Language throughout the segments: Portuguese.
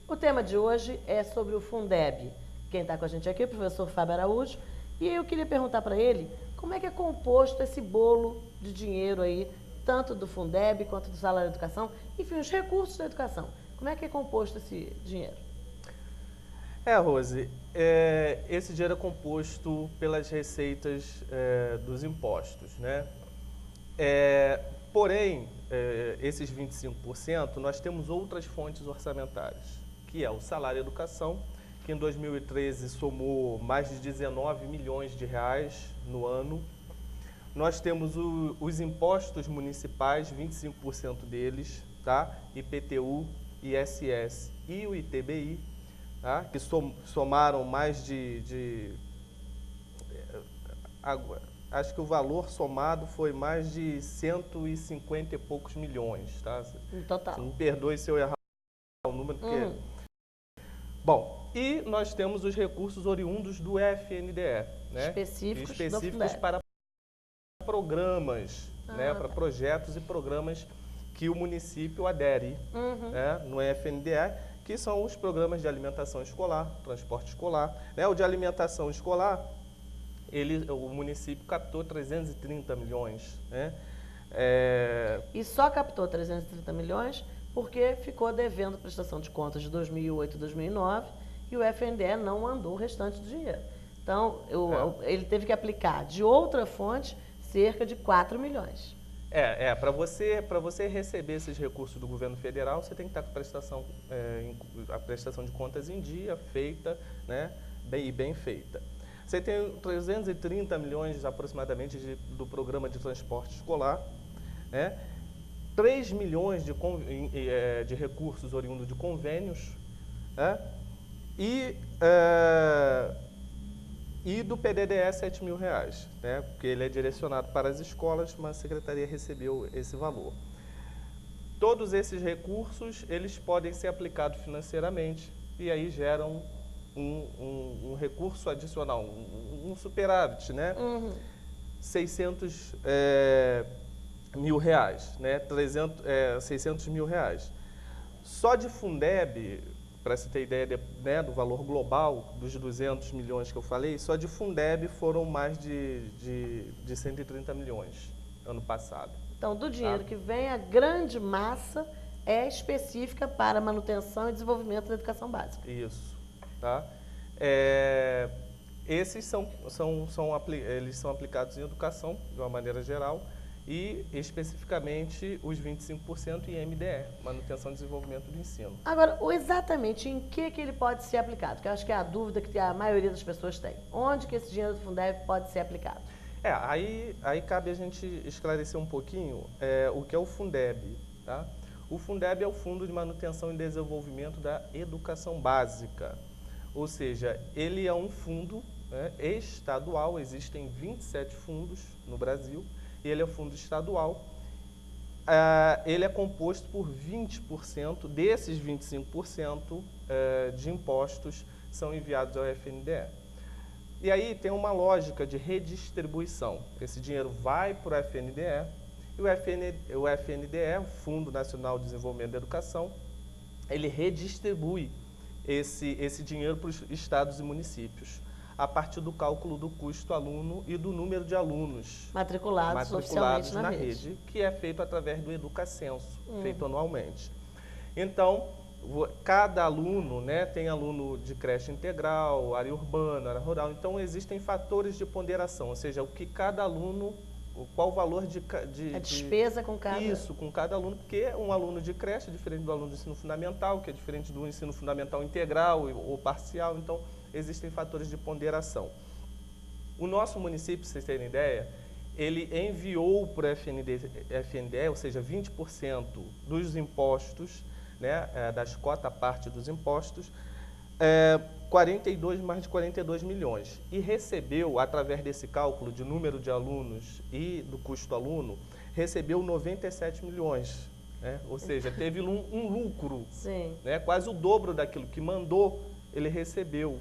O tema de hoje é sobre o Fundeb. Quem está com a gente aqui é o professor Fábio Araújo. E eu queria perguntar para ele como é que é composto esse bolo de dinheiro aí, tanto do Fundeb quanto do salário da educação, enfim, os recursos da educação. Como é que é composto esse dinheiro? Rose, esse dinheiro é composto pelas receitas dos impostos, né? Porém, esses 25%, nós temos outras fontes orçamentárias, que é o salário educação, que em 2013 somou mais de 19 milhões de reais no ano. Nós temos os impostos municipais, 25% deles, tá? IPTU, ISS e o ITBI, tá? Que somaram mais acho que o valor somado foi mais de 150 e poucos milhões, tá? No total. Me perdoe se eu errar o número, porque... Bom, e nós temos os recursos oriundos do FNDE, né? Específicos do para programas, né? Para projetos e programas que o município adere, né? No FNDE, que são os programas de alimentação escolar, transporte escolar, né? O de alimentação escolar, o município captou 330 milhões, né? E só captou 330 milhões porque ficou devendo prestação de contas de 2008 e 2009 e o FNDE não mandou o restante do dinheiro. Então, ele teve que aplicar de outra fonte cerca de 4 milhões. Para você receber esses recursos do governo federal, você tem que estar com a prestação de contas em dia, feita, né? Bem feita. Você tem 330 milhões aproximadamente do programa de transporte escolar, né? 3 milhões de recursos oriundos de convênios, né? E do PDDE 7 mil reais, né? Porque ele é direcionado para as escolas, mas a secretaria recebeu esse valor. Todos esses recursos, eles podem ser aplicados financeiramente e aí geram um recurso adicional, um superávit, né? 600 mil reais, né? 600 mil reais. Só de Fundeb, para você ter ideia né, do valor global dos 200 milhões que eu falei, só de Fundeb foram mais de 130 milhões ano passado. Então, do dinheiro que vem, a grande massa é específica para manutenção e desenvolvimento da educação básica. Isso, tá? Esses eles são aplicados em educação, de uma maneira geral, e especificamente os 25% em MDE, Manutenção e Desenvolvimento do Ensino. Agora, exatamente em que ele pode ser aplicado? Que eu acho que é a dúvida que a maioria das pessoas tem. Onde que esse dinheiro do Fundeb pode ser aplicado? Aí cabe a gente esclarecer um pouquinho o que é o Fundeb, tá? O Fundeb é o Fundo de Manutenção e Desenvolvimento da Educação Básica, ou seja, ele é um fundo, né, estadual, existem 27 fundos no Brasil, e ele é um fundo estadual. Ele é composto por 20%, desses 25% de impostos são enviados ao FNDE. E aí tem uma lógica de redistribuição. Esse dinheiro vai para o FNDE, e o FNDE, o Fundo Nacional de Desenvolvimento da Educação, ele redistribui esse dinheiro para os estados e municípios, a partir do cálculo do custo aluno e do número de alunos matriculados oficialmente na rede, que é feito através do Educacenso, feito anualmente. Então, cada aluno, né, tem aluno de creche integral, área urbana, área rural, então existem fatores de ponderação, ou seja, o que cada aluno, qual o valor a despesa com cada... Isso, com cada aluno, porque um aluno de creche é diferente do aluno do ensino fundamental, que é diferente do ensino fundamental integral ou parcial, então existem fatores de ponderação. O nosso município, para vocês terem ideia, ele enviou para o FNDE, ou seja, 20% dos impostos, né, das cotas parte dos impostos, mais de 42 milhões. E recebeu, através desse cálculo de número de alunos e do custo aluno, recebeu 97 milhões. Né? Ou seja, teve um lucro, né, quase o dobro daquilo que mandou, ele recebeu,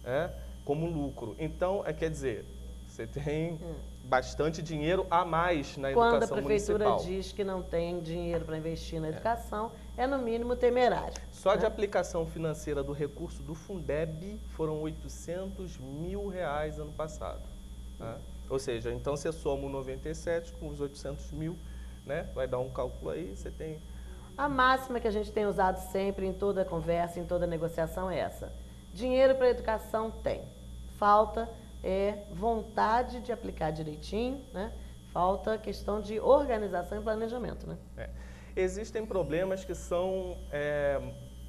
né, como lucro. Então, quer dizer, você tem bastante dinheiro a mais na Quando a educação prefeitura municipal. diz que não tem dinheiro para investir na educação, é no mínimo temerário. Só de né? aplicação financeira do recurso do Fundeb foram R$ 800 mil ano passado. Tá? Ou seja, então você soma o 97 com os 800 mil, né? Vai dar um cálculo aí, você tem... A máxima que a gente tem usado sempre em toda conversa, em toda negociação é essa. Dinheiro para a educação tem. Falta vontade de aplicar direitinho, né? Falta questão de organização e planejamento, né? Existem problemas que são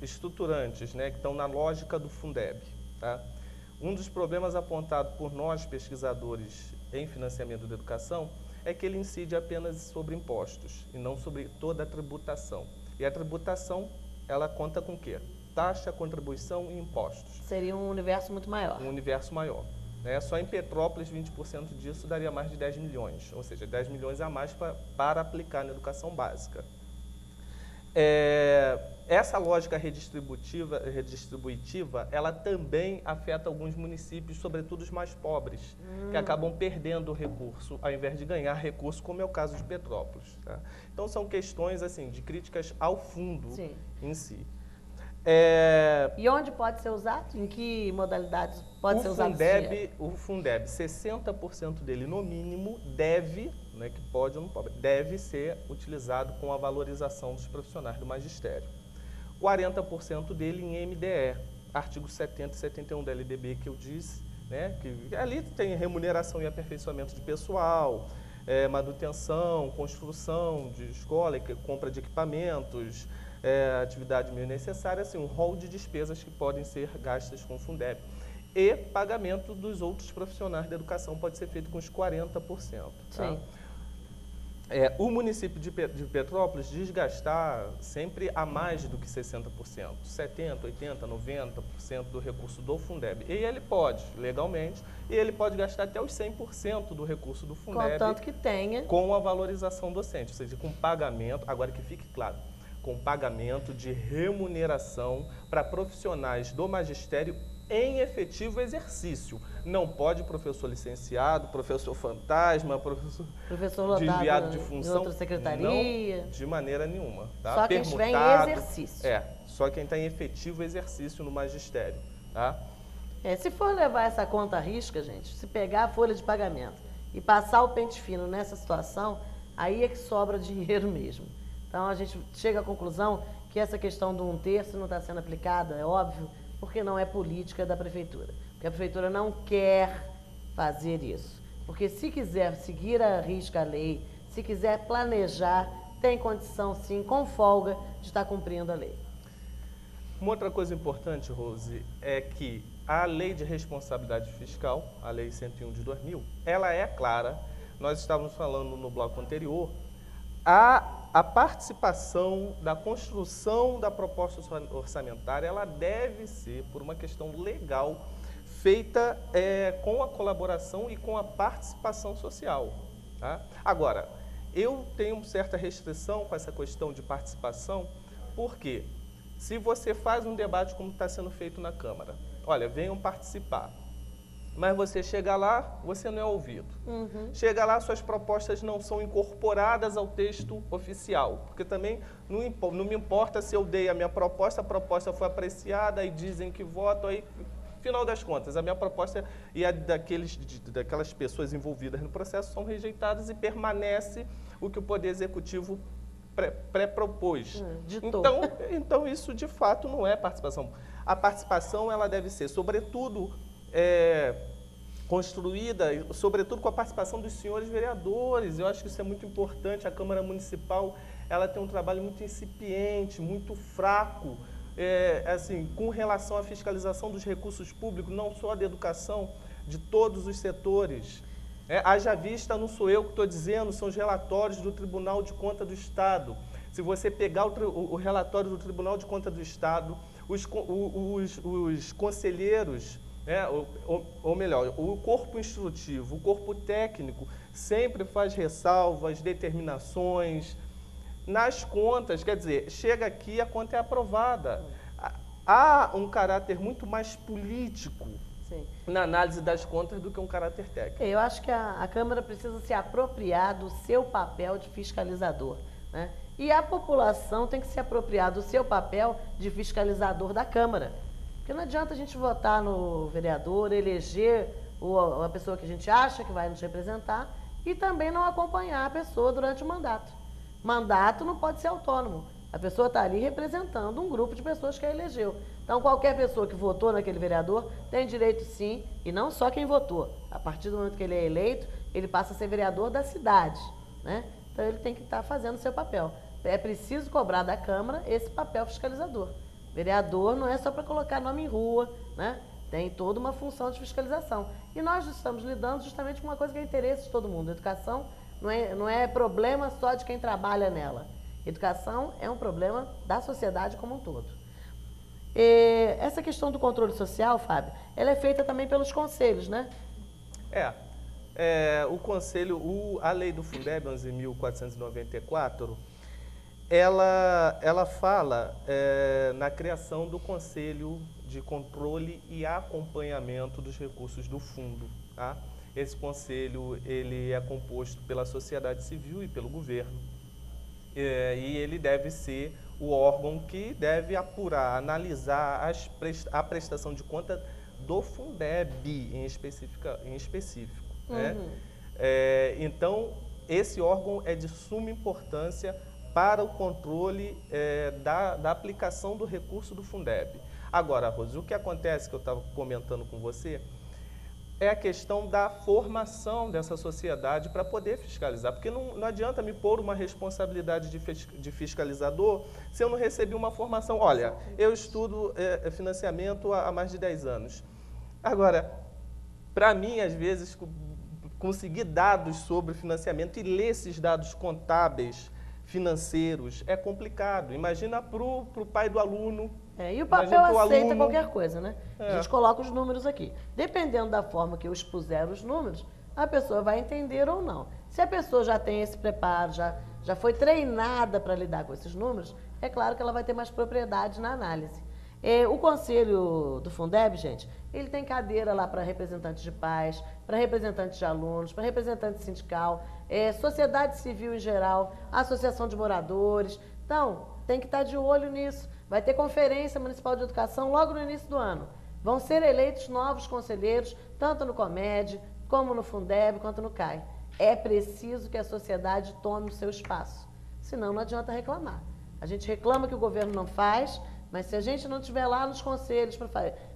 estruturantes, né? Que estão na lógica do Fundeb. Tá? Um dos problemas apontados por nós, pesquisadores em financiamento da educação, é que ele incide apenas sobre impostos e não sobre toda a tributação. E a tributação, ela conta com o quê? Taxa, contribuição e impostos. Seria um universo muito maior. Um universo maior. Né? Só em Petrópolis, 20% disso daria mais de 10 milhões, ou seja, 10 milhões a mais para aplicar na educação básica. Essa lógica redistributiva, ela também afeta alguns municípios, sobretudo os mais pobres, que acabam perdendo o recurso, ao invés de ganhar recurso, como é o caso de Petrópolis. Tá? Então, são questões assim, de críticas ao fundo Sim. em si. E onde pode ser usado? Em que modalidades pode ser usado? O Fundeb, 60% dele, no mínimo, deve, né, que pode ou não pode, deve ser utilizado com a valorização dos profissionais do magistério. 40% dele em MDE, artigos 70 e 71 da LDB que eu disse, né, que ali tem remuneração e aperfeiçoamento de pessoal, manutenção, construção de escola, compra de equipamentos, atividade meio necessária, assim, um rol de despesas que podem ser gastas com o Fundeb. E pagamento dos outros profissionais da educação pode ser feito com os 40%. Tá? Sim. O município de Petrópolis diz gastar sempre a mais do que 60%, 70%, 80%, 90% do recurso do Fundeb. E ele pode, legalmente, e ele pode gastar até os 100% do recurso do Fundeb. Contanto que tenha. Com a valorização docente, ou seja, com pagamento, agora que fique claro, com pagamento de remuneração para profissionais do magistério em efetivo exercício. Não pode professor licenciado, professor fantasma, professor desviado de função. Em outra secretaria. Não, de maneira nenhuma. Tá? Só quem estiver em exercício. Só quem está em efetivo exercício no magistério. Tá? Se for levar essa conta à risca, gente, se pegar a folha de pagamento e passar o pente fino nessa situação, aí é que sobra dinheiro mesmo. Então, a gente chega à conclusão que essa questão do 1/3 não está sendo aplicada, é óbvio, porque não é política da prefeitura. Porque a prefeitura não quer fazer isso. Porque se quiser seguir à risca a lei, se quiser planejar, tem condição, sim, com folga, de estar cumprindo a lei. Uma outra coisa importante, Rose, é que a Lei de Responsabilidade Fiscal, a Lei 101 de 2000, ela é clara. Nós estávamos falando no bloco anterior, a participação da construção da proposta orçamentária, ela deve ser, por uma questão legal, feita com a colaboração e com a participação social. Tá? Agora, eu tenho certa restrição com essa questão de participação, porque se você faz um debate como está sendo feito na Câmara, olha, venham participar. Mas você chega lá, você não é ouvido. Chega lá, suas propostas não são incorporadas ao texto oficial. Porque também não me importa se eu dei a minha proposta, a proposta foi apreciada e dizem que voto, aí, final das contas, a minha proposta e a daquelas pessoas envolvidas no processo são rejeitadas e permanece o que o Poder Executivo pré-propôs. Então, isso de fato não é participação. A participação ela deve ser, sobretudo, construída, sobretudo com a participação dos senhores vereadores. Eu acho que isso é muito importante. A Câmara Municipal ela tem um trabalho muito incipiente, muito fraco, assim, com relação à fiscalização dos recursos públicos, não só da educação, de todos os setores. Haja vista, não sou eu que estou dizendo, são os relatórios do Tribunal de Contas do Estado. Se você pegar o relatório do Tribunal de Contas do Estado, os conselheiros, ou melhor, o corpo instrutivo, o corpo técnico, sempre faz ressalvas, determinações. Nas contas, quer dizer, chega aqui, a conta é aprovada. Há um caráter muito mais político Sim. na análise das contas do que um caráter técnico. Eu acho que a Câmara precisa se apropriar do seu papel de fiscalizador, né? E a população tem que se apropriar do seu papel de fiscalizador da Câmara. Porque não adianta a gente votar no vereador, eleger a pessoa que a gente acha que vai nos representar e também não acompanhar a pessoa durante o mandato. Mandato não pode ser autônomo. A pessoa está ali representando um grupo de pessoas que a elegeu. Então, qualquer pessoa que votou naquele vereador tem direito, sim, e não só quem votou. A partir do momento que ele é eleito, ele passa a ser vereador da cidade, né? Então, ele tem que estar fazendo o seu papel. É preciso cobrar da Câmara esse papel fiscalizador. Vereador não é só para colocar nome em rua, né? Tem toda uma função de fiscalização. E nós estamos lidando justamente com uma coisa que é interesse de todo mundo. A educação não é problema só de quem trabalha nela. Educação é um problema da sociedade como um todo. Essa questão do controle social, Fábio, ela é feita também pelos conselhos, né? O conselho, a lei do Fundeb 11.494, ela fala na criação do Conselho de Controle e Acompanhamento dos Recursos do Fundo. Tá? Esse conselho ele é composto pela sociedade civil e pelo governo. E ele deve ser o órgão que deve apurar, analisar a prestação de conta do Fundeb em específico. Uhum. Né? Então, esse órgão é de suma importância para o controle da aplicação do recurso do Fundeb. Agora, Rose, o que acontece, que eu estava comentando com você, é a questão da formação dessa sociedade para poder fiscalizar. Porque não adianta me pôr uma responsabilidade de fiscalizador se eu não recebi uma formação. Olha, eu estudo financiamento há mais de 10 anos. Agora, para mim, às vezes, conseguir dados sobre financiamento e ler esses dados contábeis, financeiros, é complicado. Imagina para o pai do aluno. E o papel aceita qualquer coisa, né? A gente coloca os números aqui. Dependendo da forma que eu expuser os números, a pessoa vai entender ou não. Se a pessoa já tem esse preparo, já foi treinada para lidar com esses números, é claro que ela vai ter mais propriedade na análise. O conselho do Fundeb, gente, ele tem cadeira lá para representantes de pais, para representantes de alunos, para representante sindical, sociedade civil em geral, associação de moradores. Então, tem que estar de olho nisso. Vai ter conferência municipal de educação logo no início do ano. Vão ser eleitos novos conselheiros, tanto no Comed, como no Fundeb, quanto no CAI. É preciso que a sociedade tome o seu espaço. Senão não adianta reclamar. A gente reclama que o governo não faz, mas se a gente não estiver lá nos conselhos para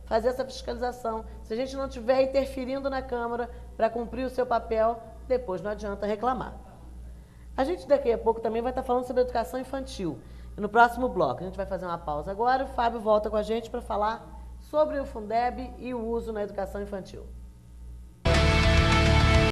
fazer essa fiscalização, se a gente não estiver interferindo na Câmara para cumprir o seu papel, depois não adianta reclamar. A gente daqui a pouco também vai estar falando sobre educação infantil. E no próximo bloco, a gente vai fazer uma pausa agora. O Fábio volta com a gente para falar sobre o Fundeb e o uso na educação infantil.